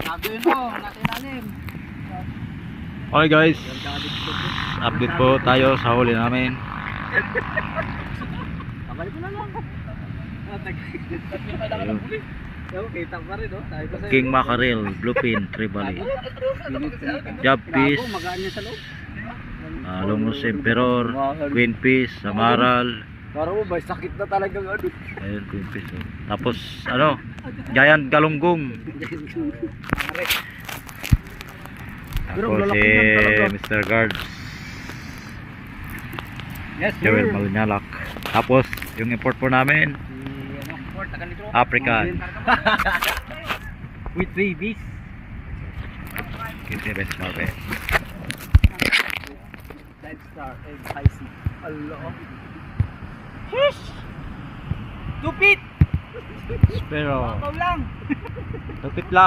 Sabi mo, nasa ilalim. Okay guys, update po tayo sa huli namin. Kabalik mo na lang. Ayun. Kita pa rin, no? Sabi ko sa'yo. King Mackerel, Bluefin, Trevally, Job Fish, Magaan niya sa loob. Lungus Emperor, Queen Fish, Samaral. Para mo, may sakit na talagang ano. Ayun, Queen Fish. Oh. Tapos ano, Giant Galunggong. Tapos si Mr. Guards, Yes, Joel Malinalak. Tapos yung import po namin, African. With babies. Kasi best market. Dead Star and High Sea. Allah. Shush! Tupit! Pero Babaw lang! lupit lang.